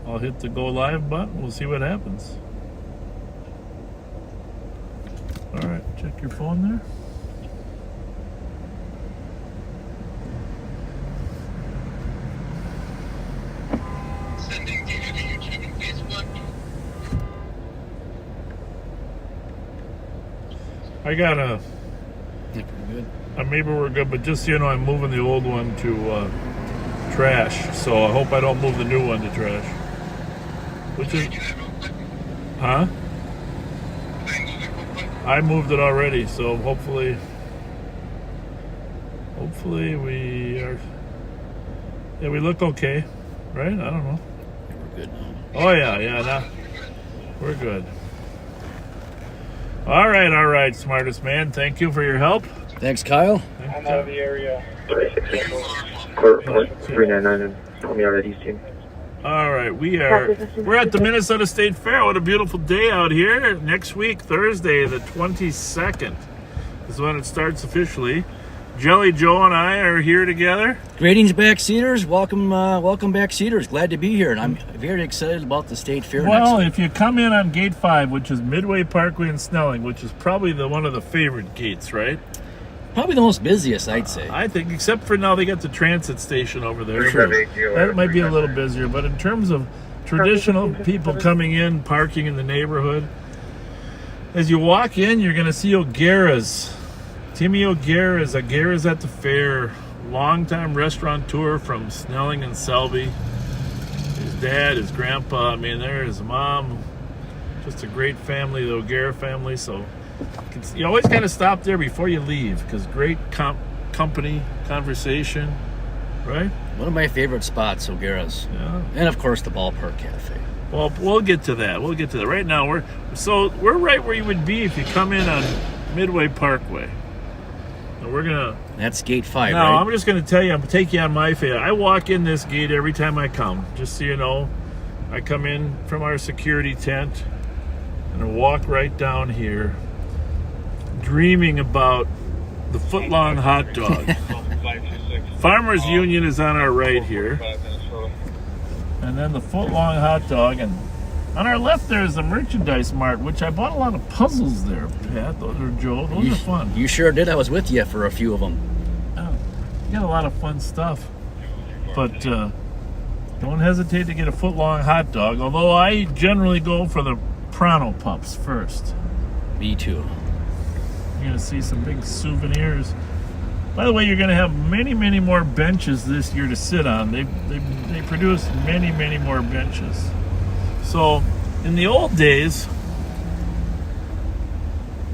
I'll hit the go live button. We'll see what happens. All right, check your phone there. Sending data to YouTube and Facebook. I got a. Yeah, pretty good. Maybe we're good, but just so you know, I'm moving the old one to trash. So I hope I don't move the new one to trash. Which is, huh? I moved it already, so hopefully we are. Yeah, we look okay, right? I don't know. Yeah, we're good now. Oh yeah, now we're good. All right, smartest man. Thank you for your help. Thanks, Kyle. I'm out of the area. 399 and tell me out at East Team. All right, we're at the Minnesota State Fair. What a beautiful day out here. Next week, Thursday, the 22nd, is when it starts officially. Jelly Joe and I are here together. Greetings, backseaters. Welcome backseaters. Glad to be here, and I'm very excited about the State Fair Well, next week. if you come in on Gate 5, which is Midway Parkway in Snelling, which is probably one of the favorite gates, right? Probably the most busiest, I'd say. I think, except for now they got the transit station over there. True. That might be a little busier, but in terms of traditional people coming in, parking in the neighborhood, as you walk in, you're going to see O'Gara's. Timmy O'Gara's at the fair. Longtime restaurateur from Snelling and Selby. His dad, his grandpa, his mom. Just a great family, the O'Gara family. So you always got to stop there before you leave, because great company, conversation, right? One of my favorite spots, O'Gara's. Yeah. And, of course, the Ballpark Cafe. Well, we'll get to that. Right now, we're right where you would be if you come in on Midway Parkway. And we're gonna. That's Gate 5, Now, right? I'm just gonna tell you. I'm gonna take you on my fate. I walk in this gate every time I come. Just so you know, I come in from our security tent and I walk right down here, dreaming about the footlong hot dog. Farmers Union is on our right here, and then the footlong hot dog, and on our left there is the merchandise mart, which I bought a lot of puzzles there, Pat. Those are Joe. Those are fun. You sure did. I was with you for a few of them. Oh, you got a lot of fun stuff, but don't hesitate to get a footlong hot dog. Although I generally go for the Pronto Pups first. Me too. You're gonna see some big souvenirs. By the way, you're gonna have many, many more benches this year to sit on. They produce many, many more benches. So, in the old days,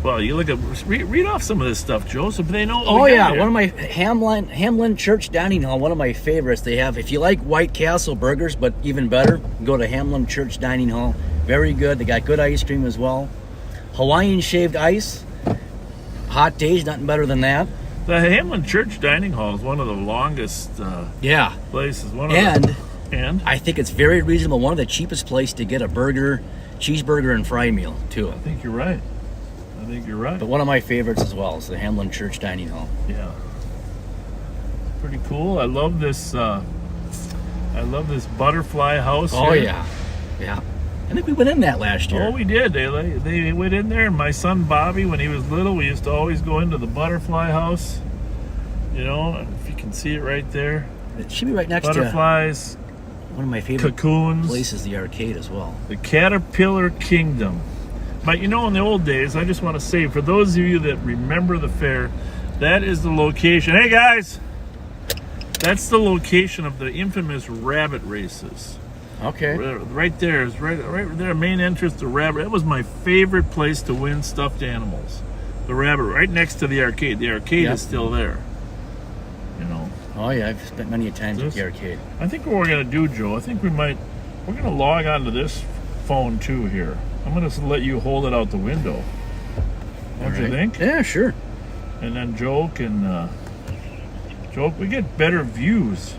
well, you look at read off some of this stuff, Joseph. They know. Oh yeah, one of my Hamlin Church Dining Hall. One of my favorites. They have, if you like White Castle burgers, but even better, go to Hamlin Church Dining Hall. Very good. They got good ice cream as well. Hawaiian shaved ice. Hot days, nothing better than that. The Hamlin Church Dining Hall is one of the longest Yeah. places. And I think it's very reasonable. One of the cheapest places to get a burger, cheeseburger, and fry meal, too. I think you're right. But one of my favorites as well is the Hamlin Church Dining Hall. Yeah. Pretty cool. I love this butterfly house. Oh, here. yeah. I think we went in that last year. Oh, we did. They went in there. And my son Bobby, when he was little, we used to always go into the butterfly house. You know, if you can see it right there. It should be right next Butterflies, to one of my favorite cocoons, places, the arcade as well. the Caterpillar Kingdom. But you know, in the old days, I just want to say, for those of you that remember the fair, that is the location. Hey guys, that's the location of the infamous rabbit races. Okay. Right there is right there, main entrance to rabbit. That was my favorite place to win stuffed animals. The rabbit, right next to the arcade. The arcade Yep. is still there. You know. Oh yeah, I've spent many times at the arcade. I think what we're gonna do, Joe. I think we're gonna log onto this phone too here. I'm gonna let you hold it out the window. Don't you think? Yeah, sure. And then Joe can. We get better views.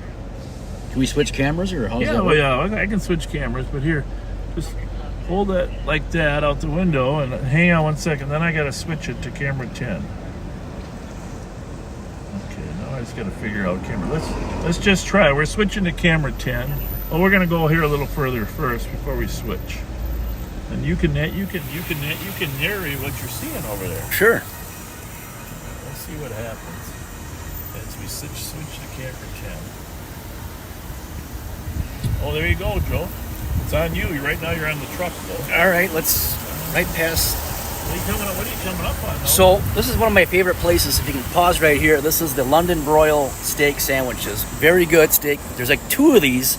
Can we switch cameras or how's that Yeah, work? well, yeah, I can switch cameras, but here, just hold that like that out the window and hang on 1 second. Then I gotta switch it to camera 10. Okay, now I just got to figure out camera. Let's just try. We're switching to camera 10. Well, we're gonna go here a little further first before we switch. And you can narrate what you're seeing over there. Sure. Let's see what happens as we switch to camera 10. Oh, there you go, Joe. It's on you. Right now you're on the truck, though. All right, let's right past. What are you coming up on? Though? So this is one of my favorite places. If you can pause right here, this is the London Broil steak sandwiches. Very good steak. There's like 2 of these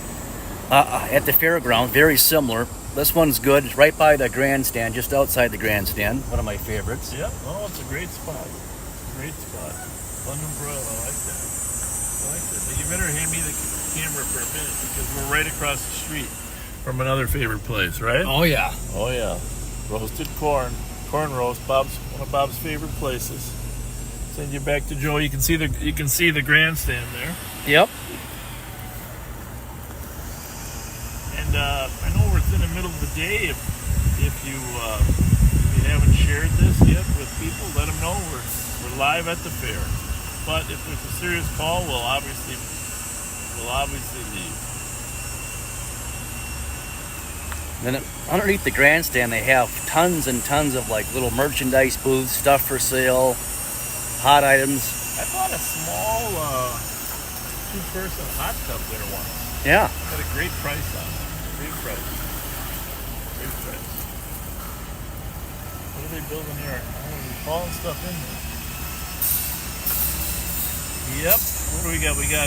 at the fairground. Very similar. This one's good. It's right by the grandstand, just outside the grandstand. One of my favorites. Yep. Oh, it's a great spot. Great spot. London Broil. I like that. You better hand me the camera for a minute because we're right across the street from another favorite place, right? Oh yeah. Oh yeah. Roasted corn roast. One of Bob's favorite places. Send you back to Joe. You can see the grandstand there. Yep. And I know we're in the middle of the day. If you haven't shared this yet with people, let them know we're live at the fair. But if there's a serious call, we'll obviously leave. Then underneath the grandstand, they have tons and tons of like little merchandise booths, stuff for sale, hot items. I bought a small 2-person hot tub there once. Yeah. Got a great price on it. Great price. What are they building here? Oh, they're hauling stuff in there. Yep. What do we got? We got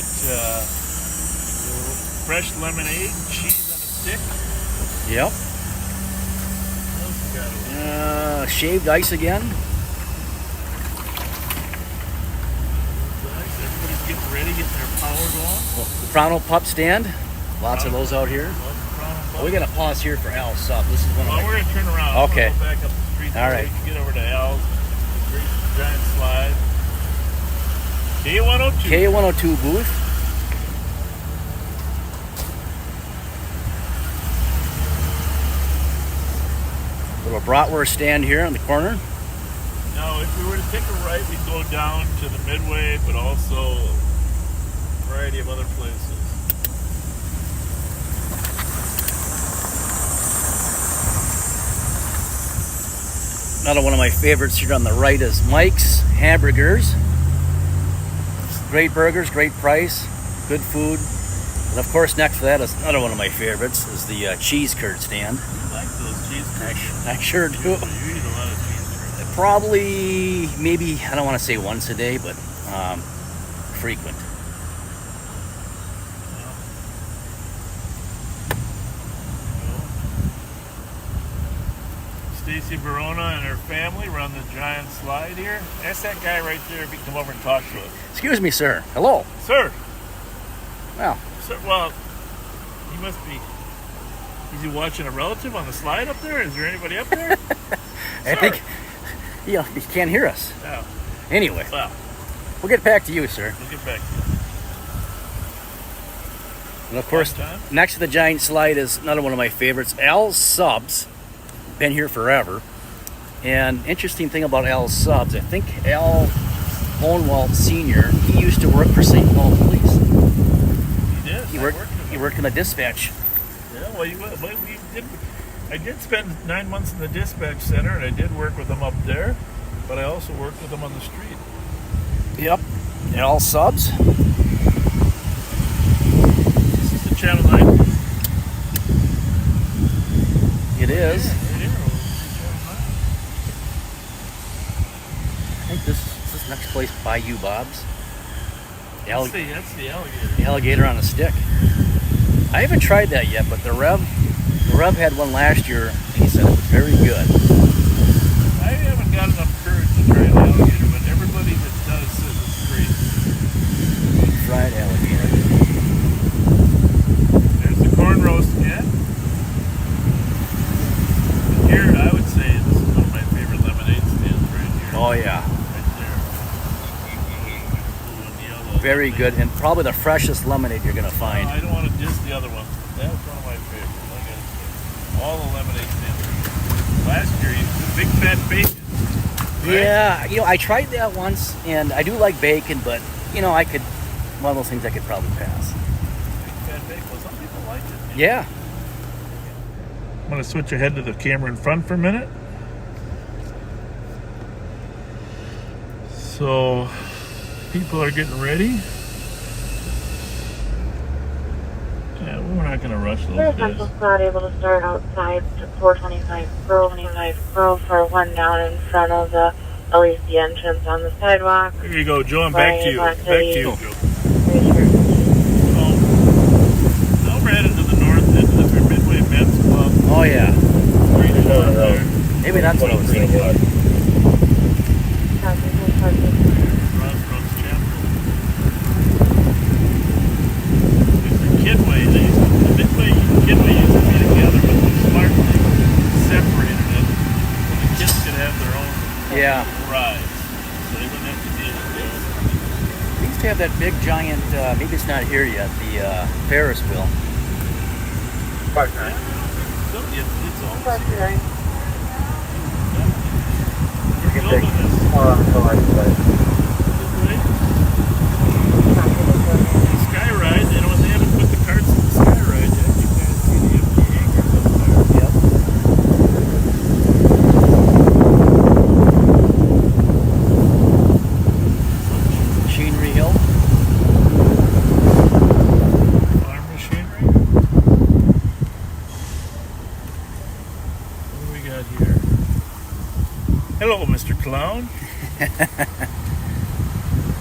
fresh lemonade, cheese on a stick. Yep. What else we got over there? Shaved ice again. Everybody's getting ready, getting their power going. Frontal pup stand. Lots of those out here. We got to pause here for Al's sub. This is one of Well, we're going to turn around. Okay. We'll go back up the street. All right. We can get over to Al's. Great giant slide. K102. K102 booth. Little bratwurst stand here on the corner. Now, if we were to take a right, we'd go down to the Midway, but also a variety of other places. Another one of my favorites here on the right is Mike's Hamburgers. Great burgers, great price, good food. And of course, next to that is another one of my favorites is the cheese curd stand. You like those cheese curds? I sure do. You eat a lot of cheese curds. Probably, maybe, I don't want to say once a day, but frequent. Stacy Verona and her family run the giant slide here. Ask that guy right there if he can come over and talk to us. Excuse me, sir. Hello. Sir. Well, Sir, well, he must be. Is he watching a relative on the slide up there? Is there anybody up there? I think, he can't hear us. No. Anyway, Well, we'll get back to you, sir. we'll get back to you. And of course, Fun time. next to the giant slide is another one of my favorites, Al's Subs. Been here forever. And interesting thing about Al's Subs, I think Al Hohenwald Sr., he used to work for St. Paul Police. He did. He I worked worked with him. in the dispatch. Yeah, well, I did spend 9 months in the dispatch center, and I did work with him up there, but I also worked with him on the street. Yep. Al Subs. This is the Channel 9. It is. Yeah, right here. I think this next place by you, Bob's. That's the alligator. The alligator on a stick. I haven't tried that yet, but the Rev had one last year, and he said it was very good. I haven't got enough courage to try an alligator, but everybody that does says it's great. Fried alligator. There's the corn roast again. And here, I would say this is one of my favorite lemonade stands right here. Oh yeah, Right there. Blue and yellow. very good, and probably the freshest lemonade you're gonna find. I don't want to diss the other ones, but that's one of my favorites. I gotta say. All the lemonade stands. Last year, you did big fat bacon. Right? Yeah, I tried that once, and I do like bacon, but I could one of those things I could probably pass. Bad bagel. Some people like it. Yeah. I'm going to switch ahead to the camera in front for a minute. So, people are getting ready. Yeah, we're not going to rush those guys. Central Squad able to start outside to 425 Pro for one down in front of the LEC entrance on the sidewalk. There you go, Joe. I'm back to you. Back to you, Joe. Now we're headed to the north end of the Midway Men's Club. Oh, yeah. There. Maybe that's what I was thinking. Crossroads Chapel. There's the Kidway. The Midway Kidway used to be together, but the smart thing separated it so the kids could have their own rides. So they wouldn't have to deal with those. They used to have that big giant, maybe it's not here yet, the Ferris wheel. Park 9. It's all Park 9. We're building this. Skyride, they haven't put the carts in the Skyride yet. You guys see the empty hangars up there. Yep. Machinery Hill. Farm machinery. What do we got here? Hello, Mr. Clown.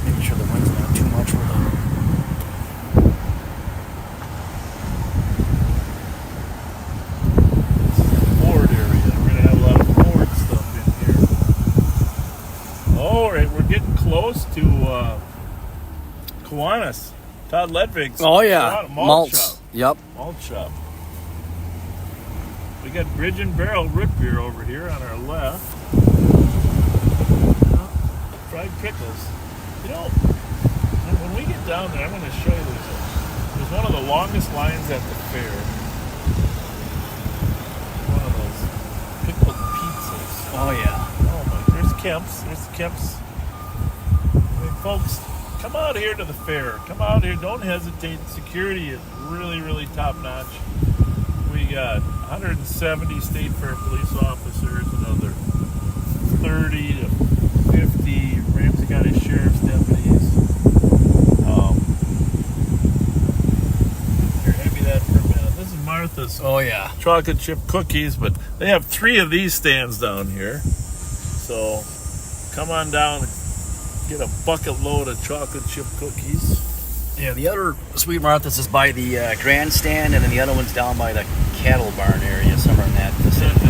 Making sure the wind's not too much for them. Ford area. We're going to have a lot of Ford stuff in here. All right, we're getting close to Kiwanis. Todd Ledvig's Oh, yeah. malt shop. Yep. Malt shop. We got Bridge and Barrel root beer over here on our left. Fried pickles. You know, when we get down there, I'm going to show you there's one of the longest lines at the fair. One of those pickled pizzas. Oh, yeah. Oh my, there's Kemp's. There's Kemp's. I mean, folks, come out here to the fair. Come out here. Don't hesitate. Security is really, really top notch. We got 170 State Fair police officers, another 30 to 50 Ramsey County Sheriff's deputies. Here, hand me that for a minute. This is Martha's Oh, yeah. chocolate chip cookies, but they have 3 of these stands down here. So come on down and get a bucket load of chocolate chip cookies. Yeah, the other Sweet Martha's is by the grandstand, and then the other one's down by the cattle barn area, somewhere in that vicinity.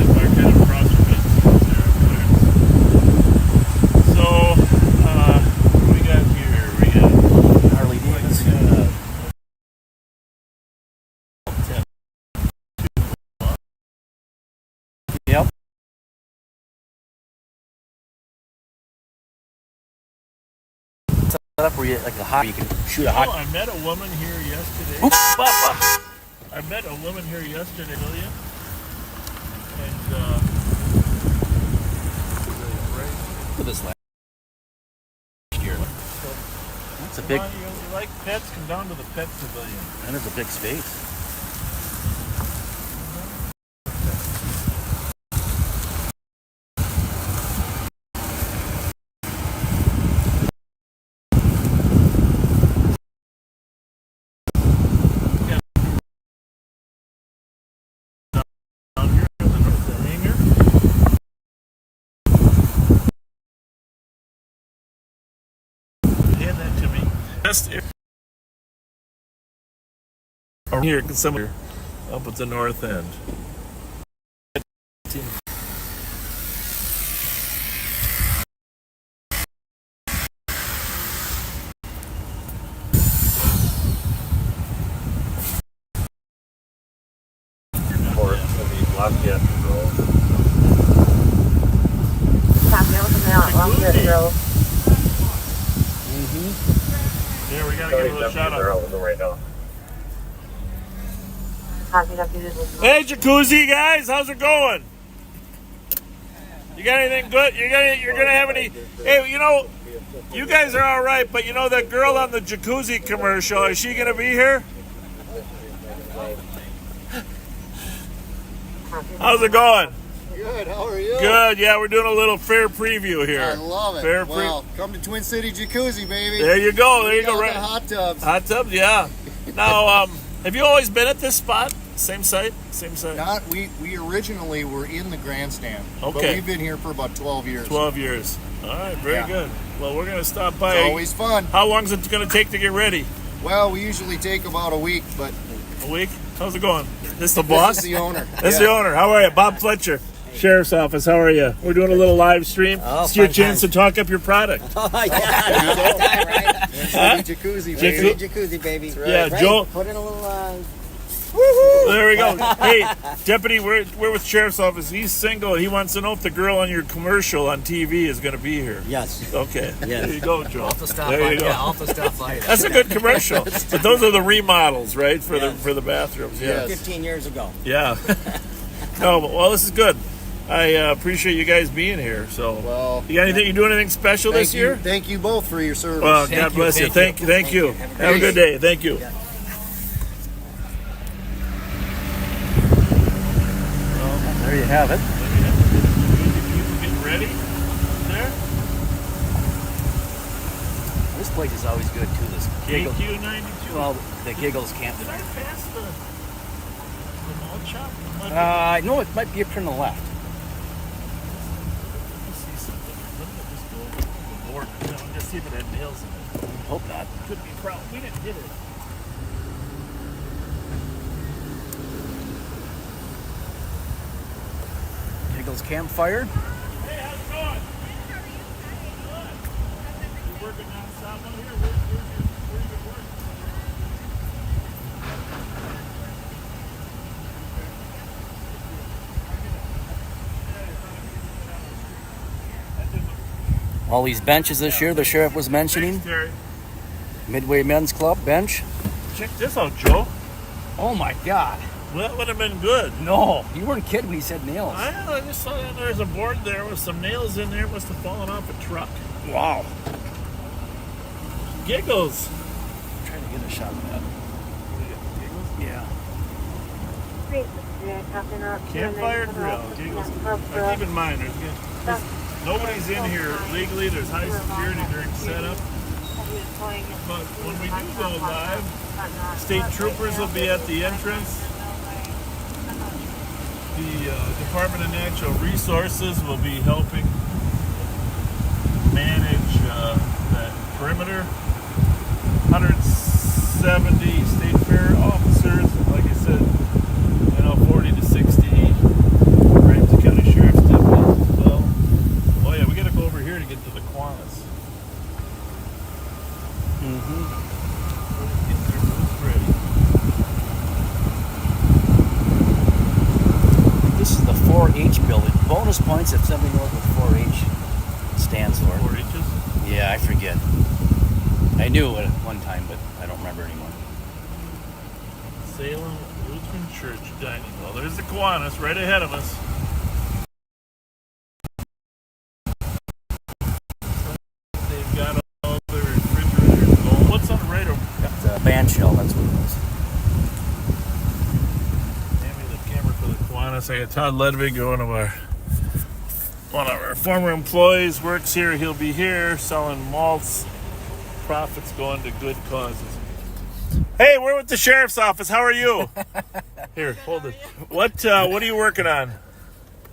So, what we got here? We got Harley Davidson. Yep. Set up where you like a hot, you can shoot a hot. I met a woman here yesterday. Oops, Papa. I met a woman here yesterday, William. And Look at this last year. That's a big. Come on, you like pets? Come down to the pet pavilion. That is a big space. Down here in the hangar. Hand that to me. Best air. Here, somewhere up at the north end. Lafayette Road. Copy, open the out, Lafayette Road. Yeah, we gotta give it a shout out. Right now. Copy, this is Hey, Jacuzzi guys, how's it going? You You got anything good? You're gonna have any? Hey, you know, you guys are all right, but you know that girl on the jacuzzi commercial? Is she gonna be here? How's it going? Good, how are you? Good. Yeah, we're doing a little fair preview here. I love it. Fair well, come to Twin City Jacuzzi, baby. There you go. There you We go. got Right. the hot tubs. Hot tubs, yeah. Now, have you always been at this spot? Same site? Same site? We originally were in the grandstand. But Okay. we've been here for about 12 years. 12 years. All right, very Yeah. good. Well, we're going to stop by. It's always fun. How long is it going to take to get ready? Well, we usually take about a week, but A week? How's it going? This the boss? this is the owner. That's the owner. How are you? Bob Fletcher, Sheriff's Office. How are you? We're doing a little live stream. Oh, It's your fun chance time. to talk up your product. Oh, yeah. Right? Twin City Jacuzzi, baby. Jacuzzi, baby. Yeah, Right. Joel. Put in a little, There we go. Hey, Deputy, we're with Sheriff's Office. He's single. He wants to know if the girl on your commercial on TV is going to be here. yes. Okay. Yes. There you go, Joel. I'll have to stop There by. you go. Yeah, I'll have to stop by. That's a good commercial. But those are the remodels, right? For the bathrooms. Yeah. Yes. 15 years ago. Yeah. No, but, well, this is good. I appreciate you guys being here. So, Well, you doing anything special thank this you. year? Thank you both for your service. Well, Thank God you, bless you. thank Thank you. Have a Have a good day. Thank you. Yeah. There you have it. People getting ready there. This place is always good too. This Giggles. KQ 92. Well, the Giggles camp. Did I pass the mall shop? No, it might be up turn to the left. Let me see something. Let me just go over the board. Just see if it had nails in it. Hope not. Could be a problem. We didn't hit it. Giggles campfire. Hey, how's it going? Good. You working on someone here? Where you been working? All these benches this year the sheriff was mentioning. Thanks, Terry. Midway Men's Club bench. Check this out, Joe. Oh my God. Well, that would have been good. No, you weren't kidding when you said nails. I just saw that there's a board there with some nails in there. It must have fallen off a truck. Wow. Giggles. I'm trying to get a shot of that. Yeah. Campfire grill. Giggles. Now, keep in mind, nobody's in here legally. There's high security during setup. But when we do go live, state troopers will be at the entrance. The Department of Natural Resources will be helping manage that perimeter. 170 state fair officers, and like I said, 40 to 60 Ramsey County Sheriff's deputies as well. Oh yeah, we got to go over here to get to the Kiwanis. Get their boots ready. This is the 4-H building. Bonus points if somebody knows what 4-H stands for. 4 inches. Yeah, I forget. I knew it at one time, but I don't remember anymore. Salem Lutheran Church dining hall. There's the Kiwanis right ahead of us. They've got all their refrigerators going. What's on the radar? Got the band shell, that's what it was. Hand me the camera for the Kiwanis. I got Todd Ledvig, one of our former employees, works here. He'll be here selling malts. Profits going to good causes. Hey, we're with the sheriff's office. How are you? Here, hold it. What are you working on?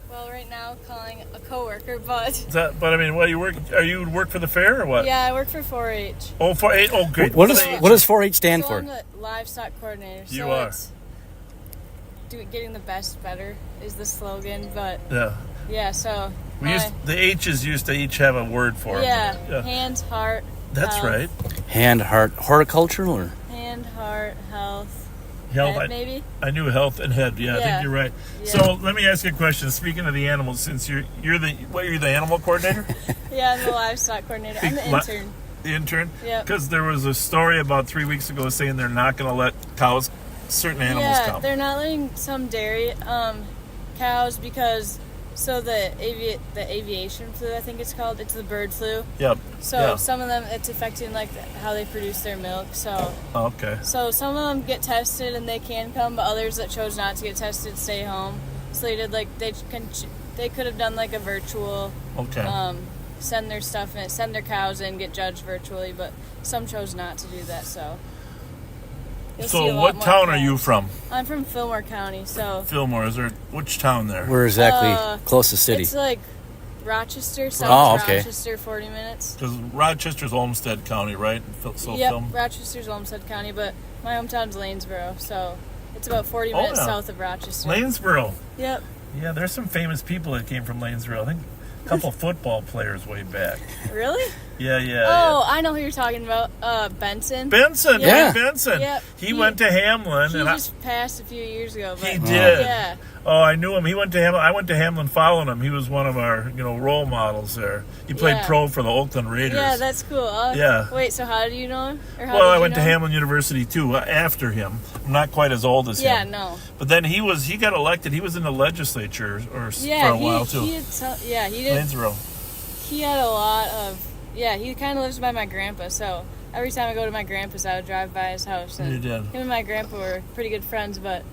Well, right now calling a coworker, but But I mean, what are you working? Are you work for the fair or what? yeah, I work for 4-H. Oh, for 8. Oh, great. What does 4-H stand So for? I'm the livestock coordinator. So You are. It's getting the best better is the slogan, but Yeah. yeah. So The H's used to each have a word for them. yeah, hand, heart. That's health. right. Hand, heart, horticulture, or Hand, heart, health. Health. Head, maybe. I knew health and head. Yeah, I think Yeah. you're right. Yeah. So let me ask you a question. Speaking of the animals, since you're the animal coordinator, Yeah, I'm the livestock coordinator. I'm the intern. the intern. Yep. Because there was a story about 3 weeks ago saying they're not going to let certain animals Yeah, come. they're not letting some dairy cows because So the aviation flu, I think it's called. It's the bird flu. Yep. So Yeah. some of them, it's affecting like how they produce their milk. So Okay. so some of them get tested and they can come, but others that chose not to get tested stay home. So they did like they could have done like a virtual. Okay. Send their stuff in, send their cows in, get judged virtually, but some chose not to do that. So. You'll see a So lot what more town are cows. you from? I'm from Fillmore County, so. Fillmore. Is there which town there? We're exactly closest city. It's like Rochester, South Oh, okay. Rochester, 40 minutes. Because Rochester's Olmsted County, right? So Yep, Film. Rochester's Olmsted County, but my hometown's Lanesboro, so it's about 40 minutes yeah. south of Rochester. Lanesboro. Yep. Yeah, there's some famous people that came from Lanesboro. I think a couple football players way back. Really? Yeah. Oh, I know who you're talking about. Benson. Benson. Yeah. Wayne Benson. Yep. He went to Hamlin. He and just passed a few years ago. But he did. Yeah. Oh, I knew him. He went to Hamlin. I went to Hamlin following him. He was one of our, role models there. He played Yeah. pro for the Oakland Raiders. Yeah, that's cool. Yeah. Wait, so how do you know him? Or how Well, did I you went to know him? Hamlin University too after him. I'm not quite as old as Yeah, him. no. But then he got elected. He was in the legislature for Yeah, a while too. he did. Lanesboro. He had a lot of. Yeah, he kind of lives by my grandpa, so every time I go to my grandpa's, I would drive by his house. And You did. Him and my grandpa were pretty good friends, but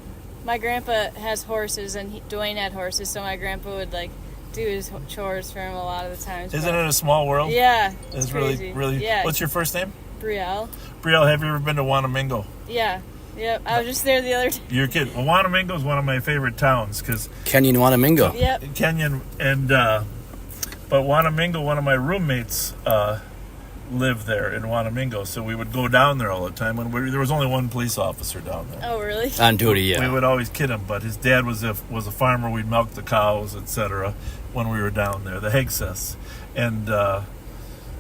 my grandpa has horses, and Dwayne had horses, so my grandpa would like do his chores for him a lot of the times. Isn't it a small world? Yeah, It's crazy. really. Yeah. What's your first name? Brielle? Brielle, have you ever been to Wanamingo? Yeah. Yep. I was just there the other day. You're a kid. Well, Wanamingo is one of my favorite towns because Kenyon Wanamingo. Yep. Kenyon and but Wanamingo, one of my roommates lived there in Wanamingo, so we would go down there all the time. There was only one police officer down there. Oh, really? On duty, We yeah. would always kid him, but his dad was a farmer. We'd milk the cows, etc. When we were down there, the Hegsess, and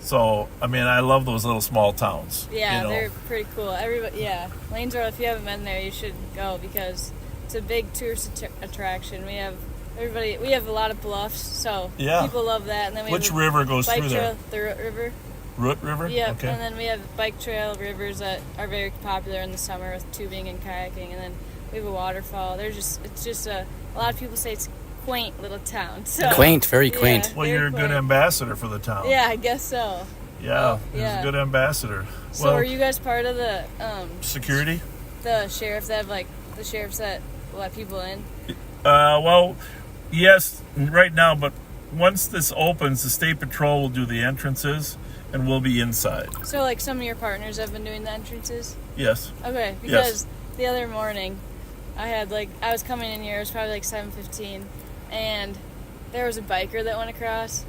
so I mean, I love those little small towns. Yeah, they're pretty cool. Everybody, yeah. Lanesboro, if you haven't been there, you should go because it's a big tourist attraction. We have a lot of bluffs, so Yeah. people love that. And then we Which have a river goes bike through trail, there? the River. Root River. Yep. Okay. And then we have bike trail rivers that are very popular in the summer with tubing and kayaking, and then we have a waterfall. It's just a lot of people say it's a quaint little town. So Quaint, very quaint. Yeah, Well, very you're a good quaint. ambassador for the town. Yeah, I guess so. Yeah, he's yeah. a good ambassador. So are you guys part of the security? the sheriffs that let people in? Well, yes, right now, but once this opens, the state patrol will do the entrances, and we'll be inside. So like some of your partners have been doing the entrances? Yes. Okay, because the other morning I was coming in here, it was probably like 7:15, and there was a biker that went across.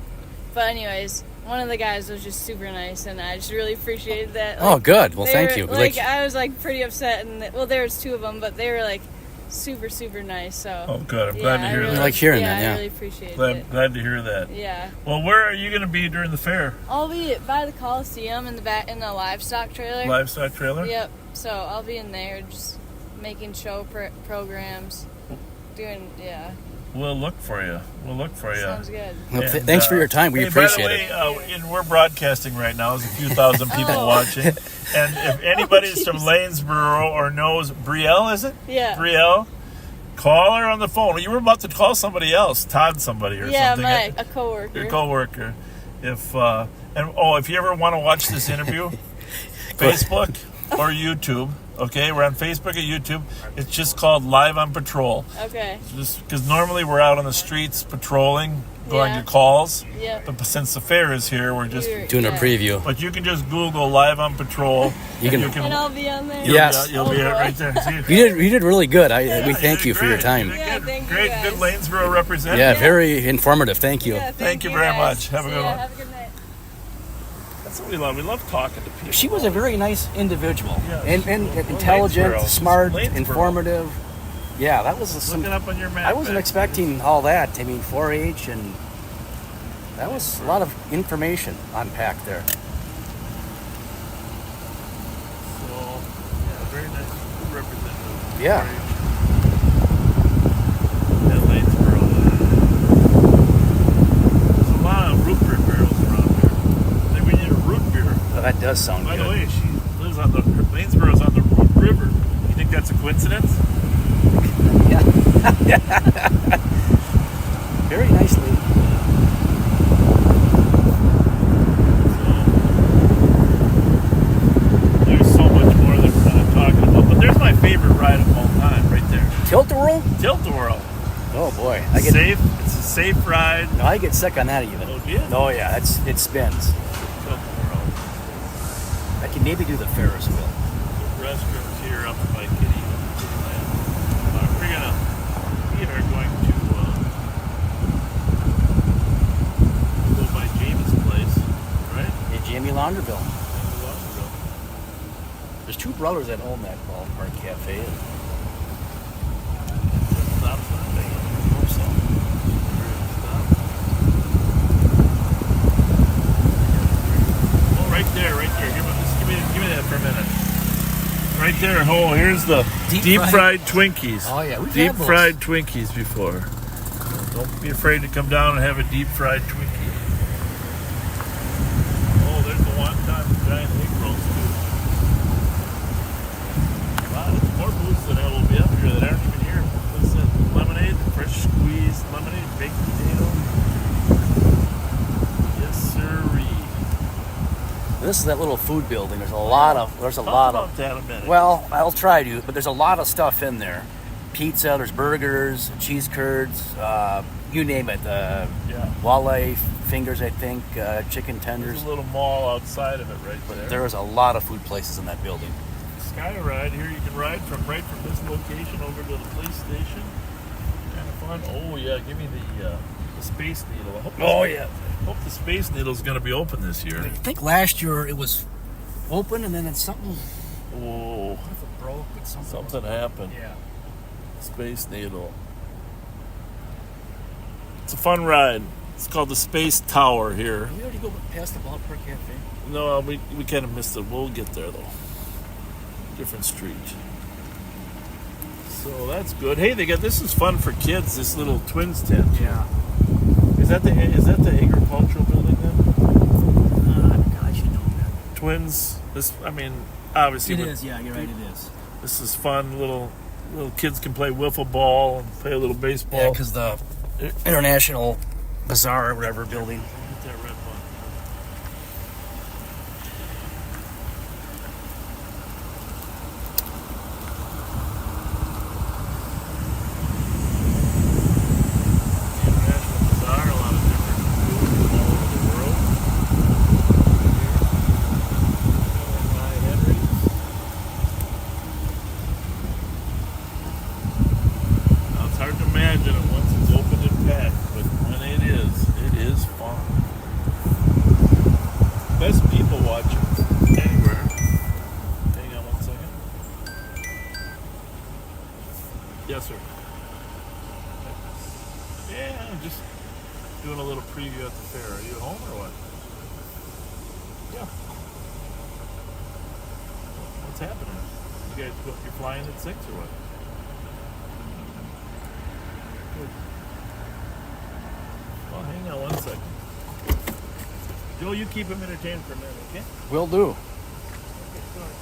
But anyways, one of the guys was just super nice, and I just really appreciated that. Oh, good. Well, they thank were- you. I was like pretty upset, and there was two of them, but they were like super, super nice. So. Oh, good. I'm glad to hear I that. like hearing that, yeah. I really appreciated it. Glad to hear that. Yeah. Well, where are you going to be during the fair? I'll be by the Coliseum in the livestock trailer. Livestock trailer? Yep. So I'll be in there just making show programs, doing We'll look for you. Sounds good. Well, And, thanks for your time. We appreciate by the way, and we're broadcasting right now. There's a few thousand people Oh. watching. And if anybody's from Lanesboro or knows Brielle, is it? Yeah. Brielle, call her on the phone. You were about to call somebody else, Todd somebody or Yeah, something. a coworker. Your coworker. If you ever want to watch this interview, Facebook or YouTube. Okay, we're on Facebook or YouTube. It's just called Live on Patrol. Okay. Just because normally we're out on the streets patrolling, going Yeah. to calls. Yeah. But since the fair is here, we're just. Doing a preview. But you can just Google Live on Patrol. You can- And I'll be on there. Yes. You'll be Oh, boy. right there. See? You did really good. We thank did you for your great. time. You did Yeah, good. thank you, Great, guys. good Lanesboro representative. Yeah, very informative. Thank you. Yeah, Thank you you very guys. much. Have a See good ya. one. Have a good night. That's what we love. We love talking to people. She was a very nice individual. Yeah, and intelligent, Lanesboro. smart, Lanesboro. informative. Yeah, that was some. Look it up on your map. I wasn't man. expecting all that. I mean, 4-H, and that was a lot of information unpacked there. So, yeah, very nice. Good representative. Yeah. Yeah, Lanesboro. There's a lot of root beer barrels around here. I think we need a root beer. Oh, that does sound By good. the way, she lives on Lanesboro's on the Root River. You think that's a coincidence? Yeah. Very nicely. There's so much more that we're not talking about, but there's my favorite ride of all time, right there. Tilt-a-whirl? Tilt-a-whirl. Oh boy, Safe. It's a safe ride. No, I get sick on that even. Oh, do you? Oh yeah, it spins. Tilt-a-whirl. I can maybe do the Ferris wheel. The restrooms here up by Kitty. We are going to go by Jamie's place, right? Yeah, Jamie Launderville. In Launderville. There's two brothers that own that ballpark cafe. Stop sign. I hope so. Oh, right there. Give me that for a minute. Right there. Oh, here's the deep fried Twinkies. Oh yeah, we've Deep had those. fried Twinkies before. Don't be afraid to come down and have a deep fried Twinkie. Oh, there's the wonton giant egg rolls too. Wow, there's more booths than will be up here that aren't even here. What's that? Lemonade, fresh squeezed lemonade, baked potato. Yes, sirree. This is that little food building. There's a lot of. Talk about that a minute. Well, I'll try to, but there's a lot of stuff in there. Pizza, there's burgers, cheese curds, you name it. yeah. Walleye fingers, I think, chicken tenders. There's a little mall outside of it right there. There is a lot of food places in that building. Sky ride here. You can ride from this location over to the police station. Kind of fun. Oh yeah, give me the Space Needle. I hope hope the Space Needle's going to be open this year. I think last year it was open and then it's something. Oh, If it broke, but something happened. Yeah. Space Needle. It's a fun ride. It's called the Space Tower here. Did we already go past the ballpark cafe? No, we kind of missed it. We'll get there though. Different street. So that's good. Hey, this is fun for kids. This little Twins tent. Yeah. Is that the agricultural building then? I should know that. Twins. Obviously. It is, yeah, you're right, it is. This is fun. Little kids can play wiffle ball and play a little baseball. Yeah, because the International Bazaar or whatever building. Get that red one. The International Bazaar, a lot of different foods from all over the world. Hi, Henry's. Now it's hard to imagine it once it's open and packed, but when it is fun. Best people watching anywhere. Hang on 1 second. Yes, sir. Yeah, I'm just doing a little preview at the fair. Are you at home or what? Yeah. What's happening? You guys, you're flying at 6 or what? Good. Well, hang on 1 second. Joe, you keep him entertained for a minute, okay? Will do. Okay, sorry.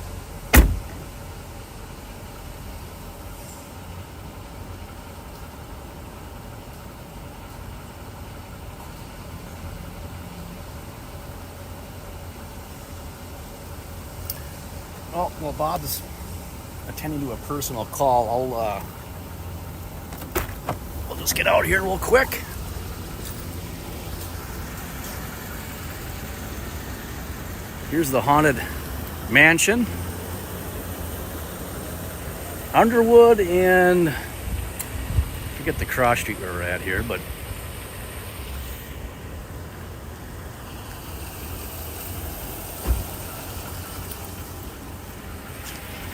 Oh, well, Bob is attending to a personal call. We'll just get out here real quick. Here's the Haunted Mansion. Underwood and I forget the cross street where we're at here, but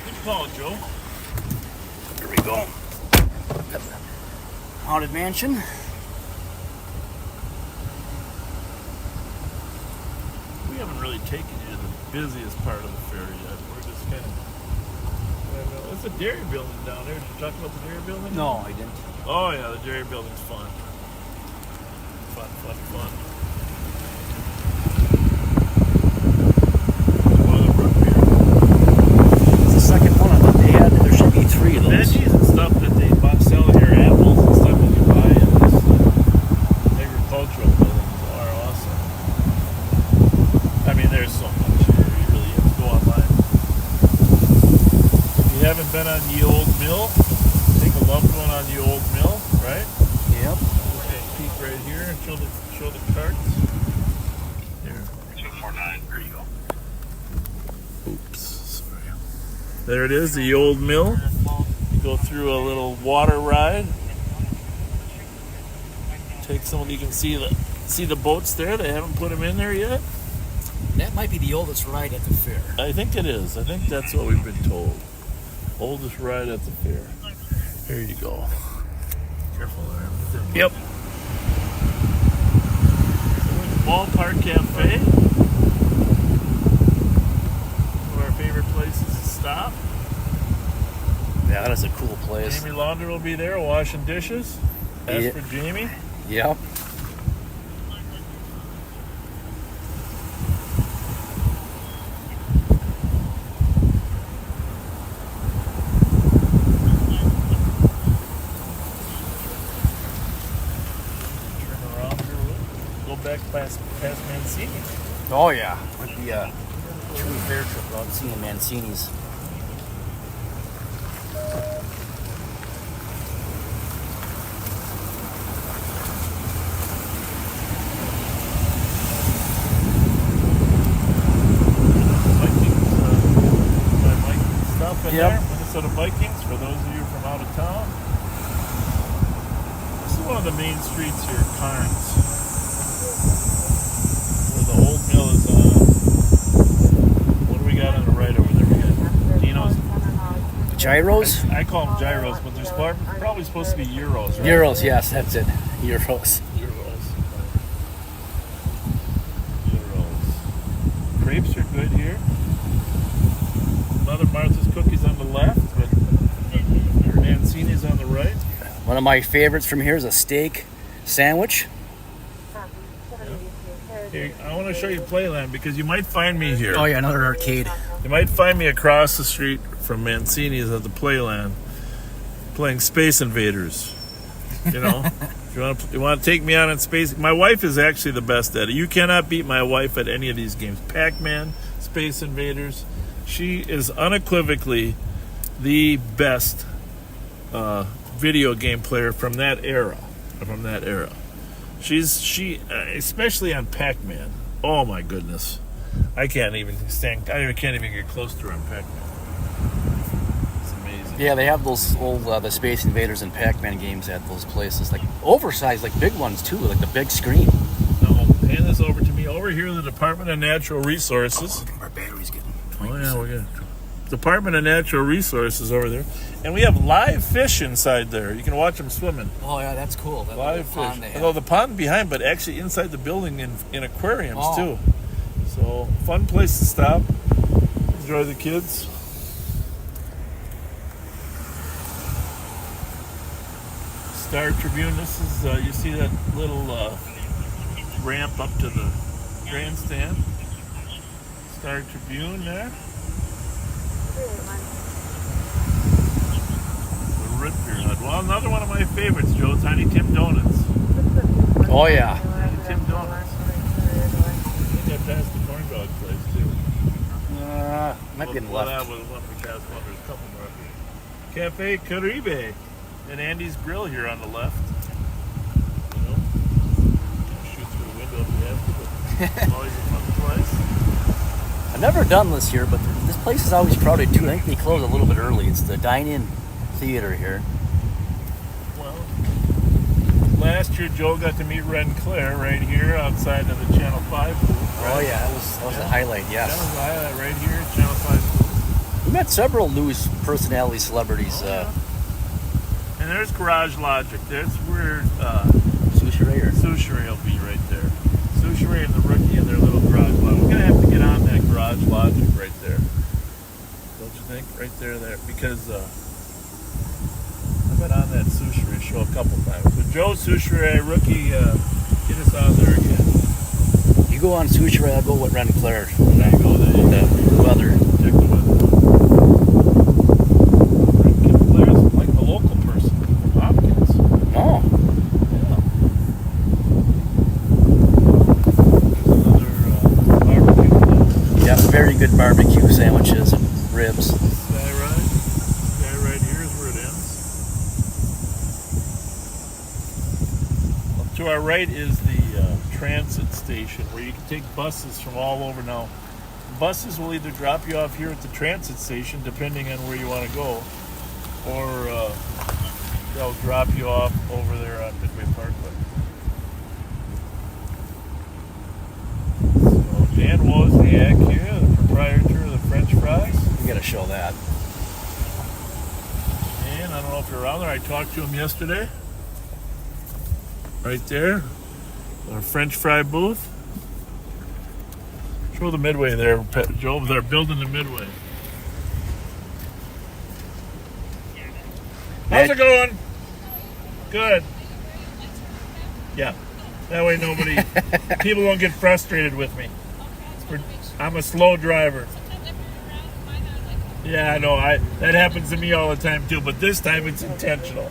Good call, Joe. here we go. Haunted Mansion. We haven't really taken you to the busiest part of the fair yet. We're just kind of. There's a dairy building down there. Did you talk about the dairy building? No, I didn't. Oh yeah, the dairy building's fun. Fun. Boilerbrook beer. It's the second one. I thought they had. There should be three of those. Veggies and stuff that they sell here, apples and stuff that you buy, and this on the old mill, right? Yep. We're gonna peek right here and show the carts. Here. 249. There you go. Oops, sorry. There it is, the old mill. You go through a little water ride. Take some. You can see the boats there. They haven't put them in there yet. That might be the oldest ride at the fair. I think it is. I think that's what we've been told. Oldest ride at the fair. Here you go. Careful there. Yep. Ballpark Cafe. One of our favorite places to stop. Yeah, that is a cool place. Jamie Launder will be there washing dishes. Ask for Jamie. Yep. Turn around here. Go back past Mancini. Oh yeah, with the true fair trip out seeing Mancini's. In there, Minnesota Vikings, for those of you from out of town. This is one of the main streets here, Carnes, where the old mill is on. What do we got on the right over there? We got Dino's. Gyros? I call them gyros, but there's probably supposed to be euros, right? Euros, yes, that's it. Euros. Euros. Crepes are good here. Mother Martha's Cookies on the left, but Mancini's on the right. One of my favorites from here is a steak sandwich. Here, I want to show you Playland because you might find me here. Oh yeah, another arcade. You might find me across the street from Mancini's at the Playland playing Space Invaders. You know, if you want to take me out in space. My wife is actually the best at it. You cannot beat my wife at any of these games. Pac-Man, Space Invaders. She is unequivocally the best video game player from that era. She, especially on Pac-Man. Oh my goodness, I can't even get close to her on Pac-Man. It's amazing. Yeah, they have those old the Space Invaders and Pac-Man games at those places, like oversized, like big ones too, like the big screen. Now, hand this over to me. Over here, the Department of Natural Resources. Our battery's getting. Oh yeah, we're good. Department of Natural Resources over there, and we have live fish inside there. You can watch them swimming. Oh yeah, that's cool. That Live fish. Although the pond behind, but actually inside the building in aquariums too. So fun place to stop. Enjoy the kids. Star Tribune. This is you see that little ramp up to the grandstand. Star Tribune there. The root beer hut. Well, another one of my favorites, Joe. Tiny Tim Donuts. Oh yeah. Tiny Tim Donuts. I think I passed the corn dog place too. Might be in the Well, left. that was one we passed one. There's a couple more. Cafe Caribe and Andy's Grill here on the left. You know, shoot through the window if you have to, but it's always a fun place. I've never done this here, but this place is always crowded too. I think they close a little bit early. It's the dine-in theater here. Well, last year Joe got to meet Red and Claire right here outside of the Channel 5 booth. Right? Oh yeah, that was the highlight. Yes. That was the highlight right here at Channel 5 booth. We met several news personality celebrities. And there's Garage Logic. That's where Sushi Ray. Sushi Ray will be right there. Sushi Ray and the Rookie and their little Garage Logic. We're going to have to get on that Garage Logic right there. Don't you think? Right there. Because I've been on that Sushi Ray show a couple times. But Joe, Sushi Ray, Rookie, get us on there again. You go on Sushi Ray, I'll go with Ren and Claire. There you go. There you go. The weather. Check the weather. Claire's like the local person from Hopkins. Oh. Another barbecue place. Yeah, very good barbecue sandwiches and ribs. This guy right here is where it ends. To our right is the transit station where you can take buses from all over now. Buses will either drop you off here at the transit station, depending on where you want to go, or they'll drop you off over there on Midway Parkway. So Dan Wozniak here, the proprietor of the French fries. We got to show that. And I don't know if you're around there. I talked to him yesterday. Right there, our French fry booth. Show the Midway there, Joe. They're building the Midway. How's it going? Good. Yeah. That way people won't get frustrated with me. I'm a slow driver. Yeah, I know. That happens to me all the time too, but this time it's intentional.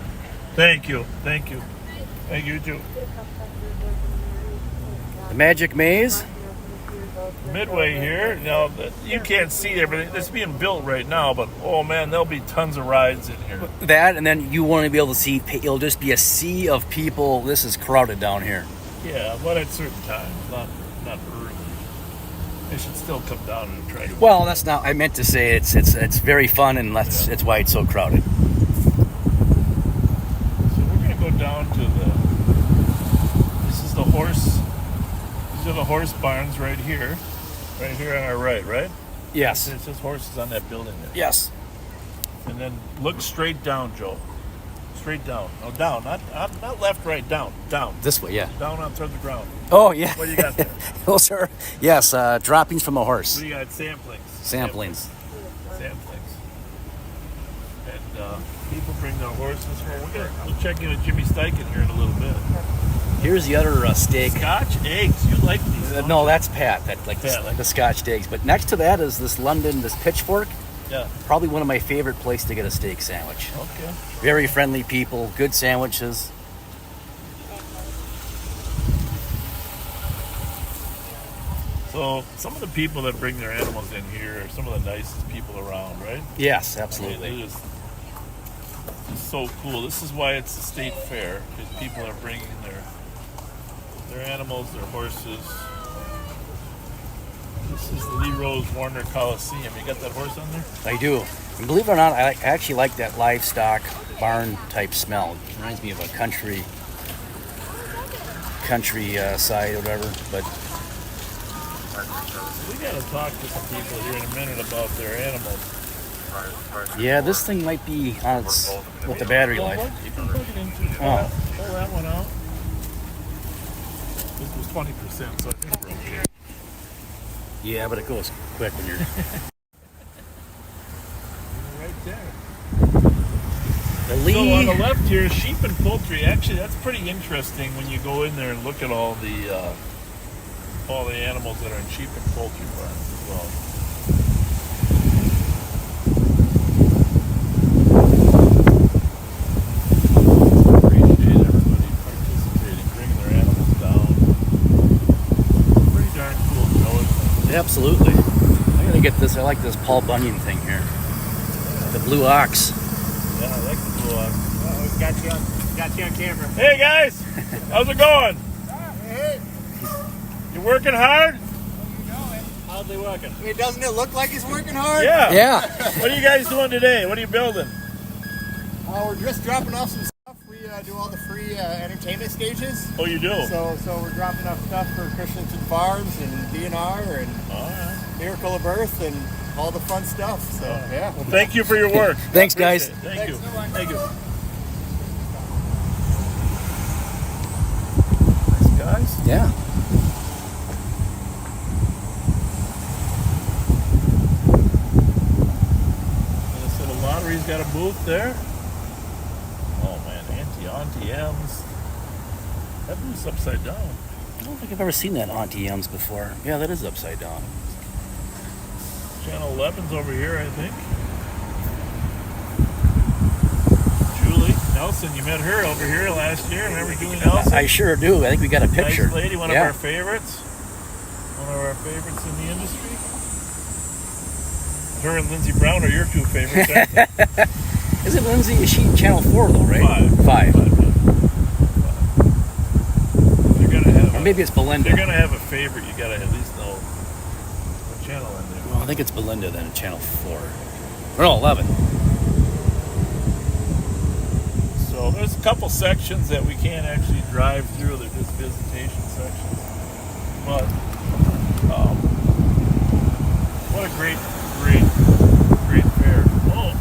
Thank you. Thank you. Thank you too. The Magic Maze. Midway here. Now, you can't see there, but it's being built right now. But, oh, man, there'll be tons of rides in here. That, and then you want to be able to see, it'll just be a sea of people. This is crowded down here. Yeah, but at certain times, not early. They should still come down and try to... Well, that's not, I meant to say it's very fun, and it's why it's so crowded. So we're going to go down to these are the horse barns right here on our right? Yes. It says horses on that building there. Yes. And then look straight down, Joe. Straight down. No, down. Not left, right, down. Down. This way, yeah. Down on the ground. Oh, yeah. What do you got there? Those are, yes, droppings from a horse. What do you got? Samplings. Samplings. And people bring their horses. We'll check in with Jimmy Steichen here in a little bit. Here's the other steak. Scotch eggs. You like these? Don't No, you? that's Pat. That the Scotch eggs. But next to that is this Pitchfork. Yeah. Probably one of my favorite places to get a steak sandwich. Okay. Very friendly people, good sandwiches. So some of the people that bring their animals in here are some of the nicest people around, right? Yes, I mean, absolutely. it's so cool. This is why it's a state fair, because people are bringing their animals, their horses. This is the Lee Rose Warner Coliseum. You got that horse on there? I do. And believe it or not, I actually like that livestock barn type smell. It reminds me of a country side or whatever. But We got to talk to some people here in a minute about their animals. yeah, this thing might be on its with the battery life. You can plug it into pull that one out. This was 20%, so I think we're okay. Yeah, but it goes quick when you're. Right there. The So Lee. on the left here, sheep and poultry. Actually, that's pretty interesting when you go in there and look at all the animals that are in sheep and poultry farms as well. Appreciate everybody participating, bringing their animals down. Pretty darn cool, isn't it? Absolutely. I gotta get this. I like this Paul Bunyan thing here. The blue ox. Yeah, I like the blue ox. Oh, got you on camera. Hey guys, how's it going? Hey, You working hard? how's he working? Doesn't it look like he's working hard? Yeah. Yeah. What are you guys doing today? What are you building? We're just dropping off some stuff. We do all the free entertainment stages. Oh, you do? So we're dropping off stuff for Christensen Farms and DNR and All right. Miracle of Birth and all the fun stuff. So yeah. Well, thank you for your work. Thanks, guys. Appreciate it. Thank you. Thanks so much. Thank you. Nice guys. Yeah. And so the lottery's got a booth there. Oh man, Auntie M's. That booth's upside down. I don't think I've ever seen that Auntie M's before. Yeah, that is upside down. Channel 11's over here, I think. Julie Nelson, you met her over here last year. Remember Julie Nelson? I sure do. I think we got a picture. Nice lady, one Yeah. of our favorites. One of our favorites in the industry. Her and Lindsey Brown are your two favorites, aren't they? Is it Lindsay? Is she Channel 4 though, right? Five. Five. maybe it's Belinda. If you're gonna have a favorite, you gotta at least know what channel in there. Well, I think it's Belinda then, Channel 4. Or no, 11. So there's a couple sections that we can't actually drive through. They're just visitation sections. But what a great fair. Oh.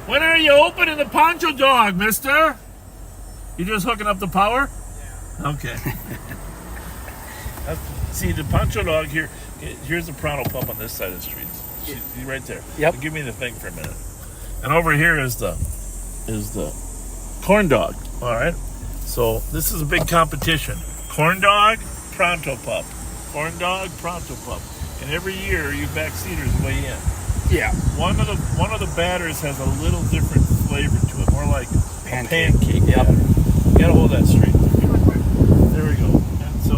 When are you opening the Poncho Dog, mister? You just hooking up the power? Yeah. Okay. See, the Poncho Dog here, here's the Pronto Pup on this side of the street. She's right there. Yep. Give me the thing for a minute. And over here is the corn dog. All right. So this is a big competition. Corn dog, Pronto Pup. Corn dog, Pronto Pup. And every year you backseaters weigh in. Yeah. One of the batters has a little different flavor to it, more like Pancake. a pancake. Yep. You gotta hold that straight. There we go. And so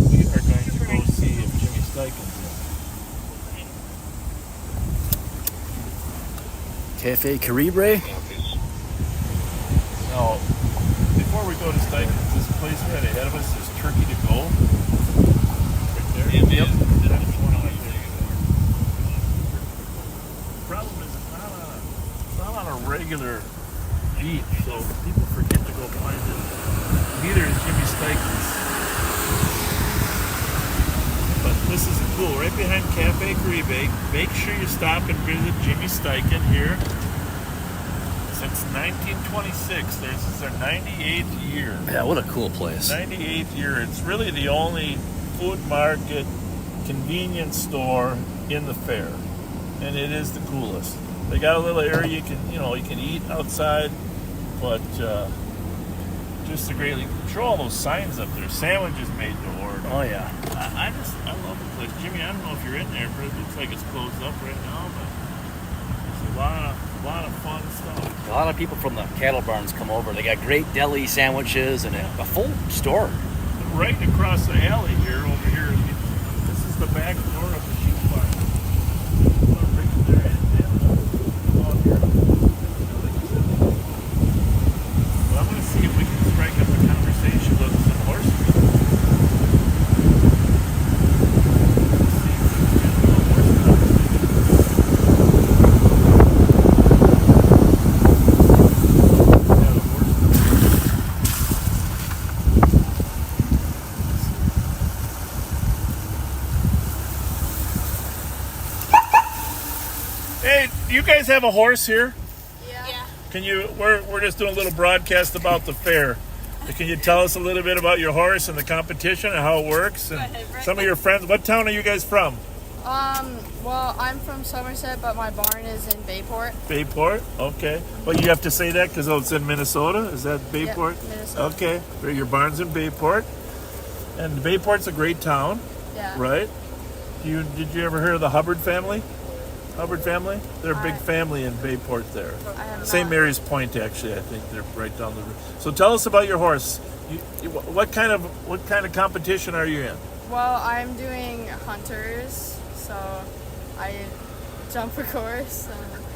we are going to go see if Jimmy Steichen. Cafe Caribe. Now, before we go to Steichen's, this place right ahead of us is Turkey to Go. Right there. Yep. The problem is it's not on a regular beach, so people forget to go find it. Neither is Jimmy Steichen's. But this is cool. Right behind Cafe Caribe. Make sure you stop and visit Jimmy Steichen here. Since 1926, this is their 98th year. Yeah, what a cool place. 98th year. It's really the only food market, convenience store in the fair, and it is the coolest. They got a little area you can eat outside, but just a great. Show all those signs up there. Sandwiches made to order. Oh yeah. I love the place, Jimmy. I don't know if you're in there, but it looks like it's closed up right now. But there's a lot of fun stuff. A lot of people from the cattle barns come over. They got great deli sandwiches and a full store. Right across the alley here, over here. This is the back door of the sheep farm. Right there, and out here. Well, I'm going to see if we can strike up a conversation with some horses. Hey, do you guys have a horse here? Yeah. Can you? We're just doing a little broadcast about the fair. Can you tell us a little bit about your horse and the competition and how it works? And some of your friends. What town are you guys from? Well, I'm from Somerset, but my barn is in Bayport. Bayport. Okay. Well, you have to say that because it's in Minnesota. Is that Bayport? Yep, Minnesota. Okay. Your barn's in Bayport, and Bayport's a great town, Yeah. right? Did you ever hear of the Hubbard family? Hubbard family? They're a big family in Bayport there. I have St. not. Mary's Point, actually. I think they're right down the road. So tell us about your horse. What kind of competition are you in? Well, I'm doing hunters, so I jump a course.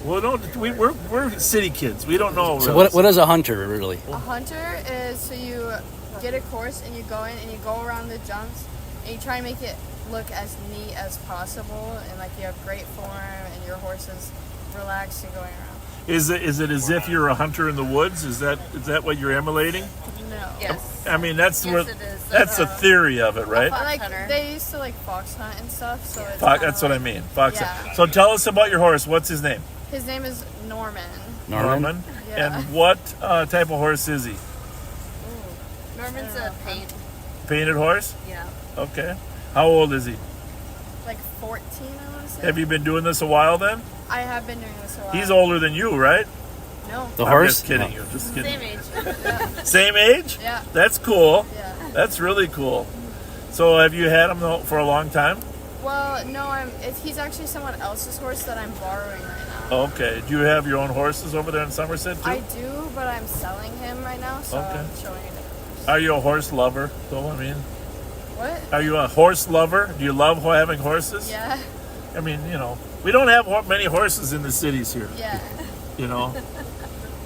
Well, we're city kids. We don't know. So really. what is a hunter really? A hunter is so you get a course and you go in and you go around the jumps and you try and make it look as neat as possible and like you have great form and your horse is relaxed and going around. Is it as if you're a hunter in the woods? Is that what you're emulating? No. Yes. I mean, that's Yes, what it is. that's the theory of it, right? Like hunter. they used to like fox hunt and stuff, so it's That's what I mean. Fox. Yeah. So tell us about your horse. What's his name? His name is Norman. Norman? Yeah. And what type of horse is he? Norman's a paint. Painted horse? Yeah. Okay. How old is he? Like 14, I want to say. Have you been doing this a while then? I have been doing this a while. He's older than you, right? No. The I'm horse? just kidding No. you. Just kidding. Same age. Same age? Yeah. That's cool. Yeah. That's really cool. So have you had him for a long time? Well, no, he's actually someone else's horse that I'm borrowing right now. Okay. Do you have your own horses over there in Somerset too? I do, but I'm selling him right now, so Okay. I'm showing a different horse. Are you a horse lover? Though I mean, What? are you a horse lover? Do you love having horses? Yeah. I mean, we don't have many horses in the cities here. Yeah.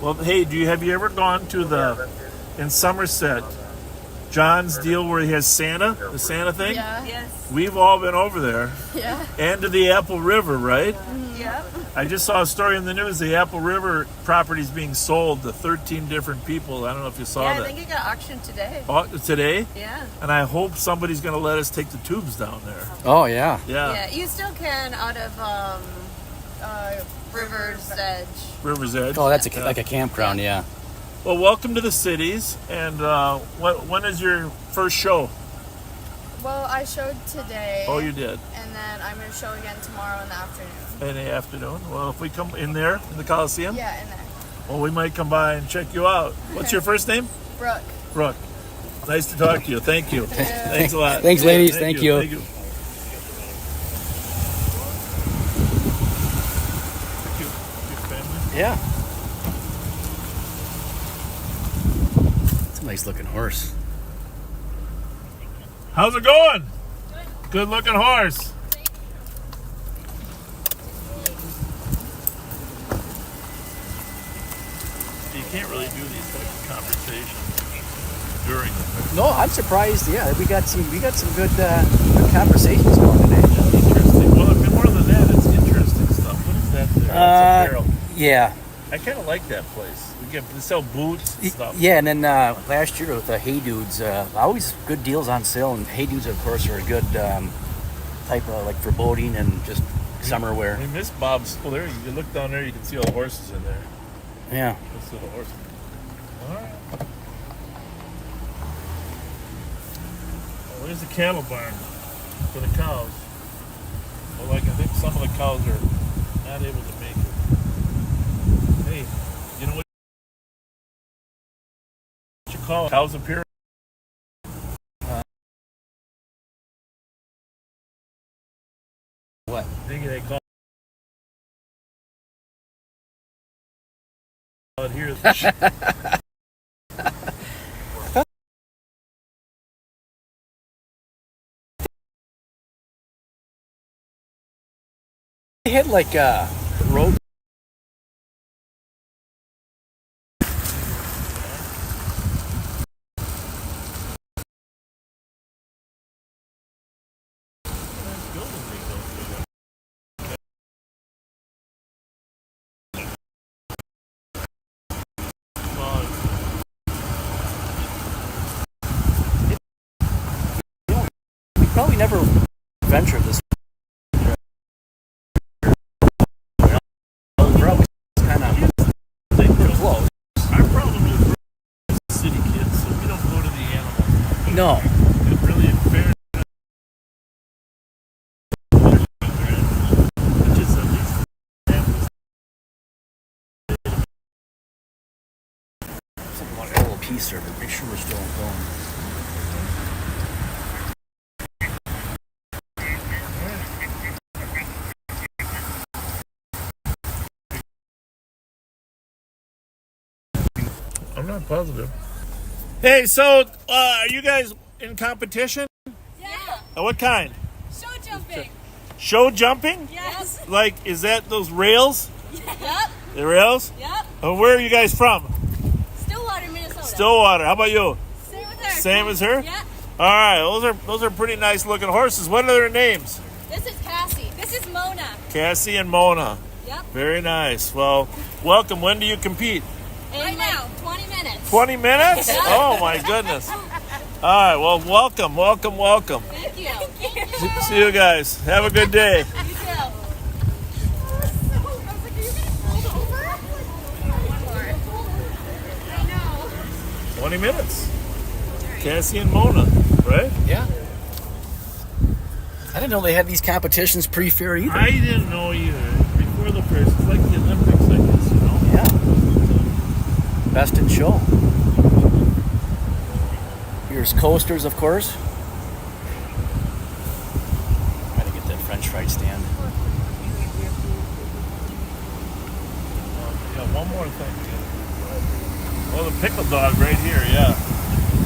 Well, hey, have you ever gone to in Somerset, John's deal where he has Santa, the Santa thing? Yeah. Yes. We've all been over there. Yeah. And to the Apple River, right? Yep. I just saw a story in the news. The Apple River property is being sold to 13 different people. I don't know if you saw Yeah, I that. think it got auctioned today. Today? Yeah. And I hope somebody's going to let us take the tubes down there. Oh yeah. Yeah, you still can out of River's Edge. River's Edge. Oh, that's like a campground. Yeah. Well, welcome to the cities. And when is your first show? Well, I showed today. Oh, you did. And then I'm going to show again tomorrow in the afternoon. In the afternoon. Well, if we come in there, in the Coliseum, Yeah, in there. well, we might come by and check you out. What's your first name? Brooke. Brooke. Nice to talk to you. Thank you. Thanks a lot. Thanks, ladies. Thank you. Thank you. Cute family. Yeah. It's a nice looking horse. How's it going? Good looking horse. You can't really do these types of conversations during the No, I'm surprised. Yeah, we got some good conversations going today. interesting. Well, more than that, it's interesting stuff. What is that there? That's a barrel. Yeah. I kind of like that place. We sell boots and stuff. Yeah, and then last year with the Hey Dudes, always good deals on sale. And Hey Dudes, of course, are a good type of like for boating and just summer wear. We miss Bob's. Well, there you look down there, you can see all the horses in there. Yeah. Let's see the horses. All right. Well, there's the cattle barn for the cows. Well, like I think some of the cows are not able to make it. Hey, you know what you call it? Cows appear. What? I think they call it here. They had like road. We probably never ventured this. Kind of close. Our problem is we're city kids, so we don't go to the animals. No. It really in fairness. Which is at least Want a little piece there, but make sure we're still going. I'm not positive. Hey, so are you guys in competition? Yeah. What kind? Show jumping. Show jumping? Yes. Like, is that those rails? Yep. The rails? Yep. Where are you guys from? Stillwater, Minnesota. Stillwater. How about you? Same with her. Same as her? Yeah. All right, those are pretty nice looking horses. What are their names? This is Cassie. This is Mona. Cassie and Mona. Yep. Very nice. Well, welcome. When do you compete? Right now, 20 minutes. 20 minutes? Oh my goodness. All right, well, welcome. Thank you. See you guys. Have a good day. You too. 20 minutes. Cassie and Mona, right? Yeah. I didn't know they had these competitions pre-fair either. I didn't know either. Before the first, it's like the Olympics, I guess, you know? Yeah. Best in show. Here's coasters, of course. Trying to get that French fry stand. Yeah, one more thing. Oh, the pickle dog right here, yeah.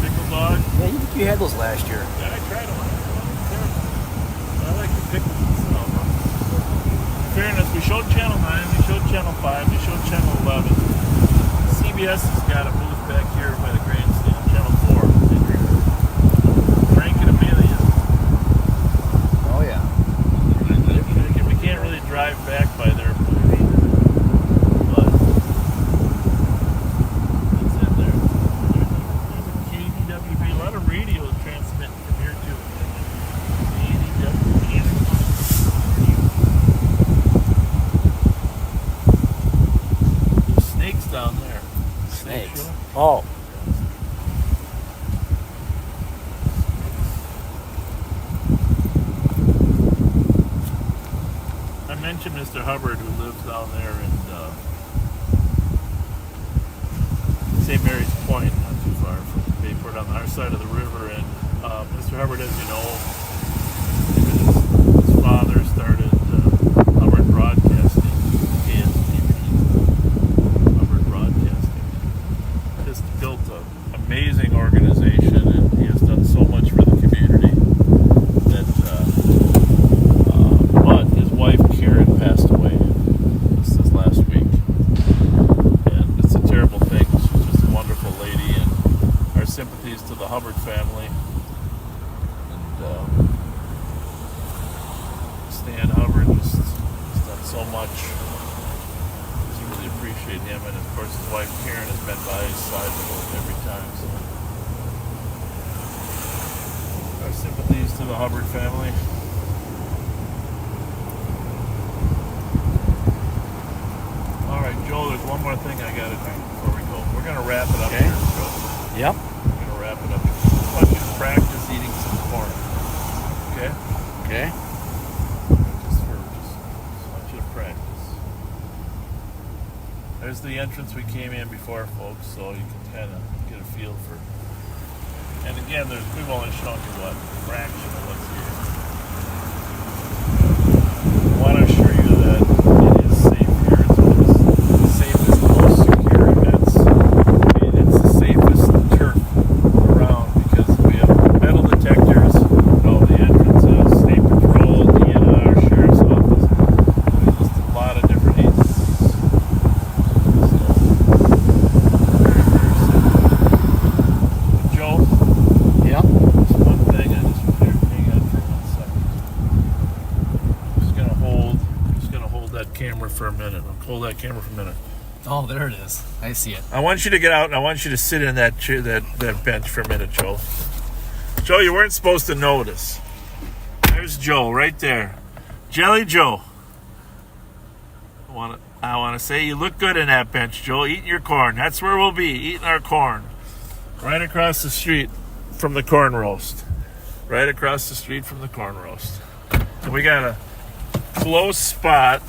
Pickle dog. Yeah, you had those last year. Yeah, I tried them. I like the pickles itself. In fairness, we showed Channel 9, we showed Channel 5, we showed Channel 11. CBS has got a booth back here by the grandstand, Channel 4. Frank and Amelia. Oh yeah. We can't really drive back by their booth either. But it's in there. There's a KDWB. A lot of radio transmitting from here too. KDWB. There's snakes down there. Snakes. Show. Oh. I mentioned Mr. Hubbard, who lives down there in St. Mary's Point, not too far from Bayport, on our side of the river. And Mr. Hubbard, as you know, his father started Hubbard Broadcasting, KSTP, Hubbard Broadcasting. Just built an amazing organization, and he has done so much for the community. But his wife Karen passed away just this last week, and it's a terrible thing. She's just a wonderful lady, and our sympathies to the Hubbard family. And Stan Hubbard just has done so much. Just really appreciate him, and of course his wife Karen has been by his side every time. So our sympathies to the Hubbard family. All right, Joel, there's one more thing I got to do before we go. We're going to wrap it up Okay. here, Joel. Yep. We're going to wrap it up. I just want you to practice eating some corn. Okay? Okay. Just want you to practice. There's the entrance we came in before, folks, so you can kind of get a feel for. And again, we've only shown you what? A fraction of what's here. I want to assure you that it is safe here. It's one of the safest, most secure events. It's the safest turf around because we have metal detectors at all the entrances, State Patrol, DNR, Sheriff's Office. Just a lot of different agencies. Very, very safe. But Joe, Yep. there's one thing I just want you to hang on for 1 second. I'm just gonna hold that camera for a minute. I'll hold that camera for a minute. Oh, there it is. I see it. I want you to get out and I want you to sit in that chair, that bench for a minute, Joe. Joe, you weren't supposed to notice. There's Joe right there. Jelly Joe. I want to say you look good in that bench, Joe. Eating your corn. That's where we'll be, eating our corn. Right across the street from the corn roast. Right across the street from the corn roast. And we got a close spot.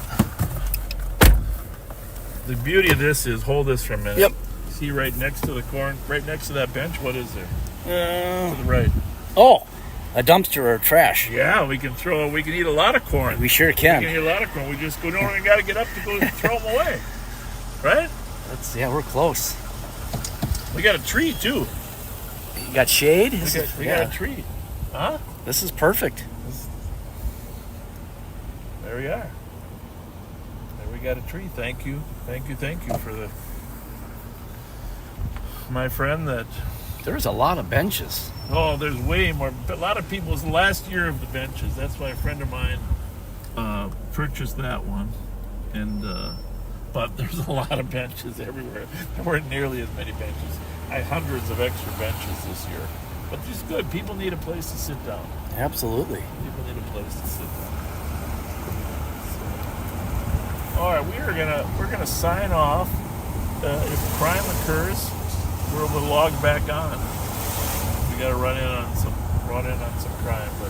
The beauty of this is, hold this for a minute. Yep. See right next to the corn, right next to that bench, what is there? To the right. Oh, a dumpster or trash. Yeah, we can eat a lot of corn. We sure We can can. eat a lot of corn. We just don't even got to get up to go throw them away. Right? We're close. We got a tree too. You got shade? We got a tree. Huh? This is perfect. There we are. There we got a tree. Thank you for my friend that. There's a lot of benches. Oh, there's way more. A lot of people's last year of the benches. That's why a friend of mine purchased that one, and but there's a lot of benches everywhere. There weren't nearly as many benches. I had hundreds of extra benches this year, but just good. People need a place to sit down. Absolutely. People need a place to sit down. All right, we're gonna sign off. If crime occurs, we'll log back on. We got to run in on some crime, but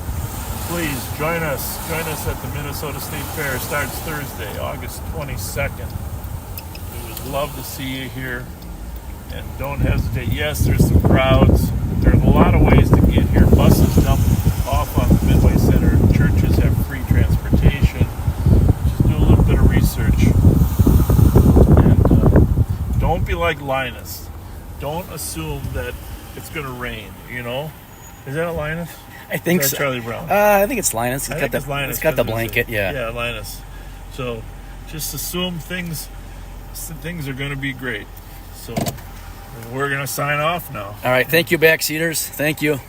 please join us at the Minnesota State Fair. Starts Thursday, August 22nd. We would love to see you here, and don't hesitate. Yes, there's some crowds. There's a lot of ways to get here. Buses dump off on the Midway Center. Churches have free transportation. Just do a little bit of research, and don't be like Linus. Don't assume that it's going to rain, you know? Is that a Linus? I think Or so. Charlie Brown? I think it's Linus. I think it's Linus. It's got the 'cause blanket, yeah. Yeah, Linus. So just assume things are going to be great. So we're going to sign off now. All right. Thank you, Backseaters. Thank you.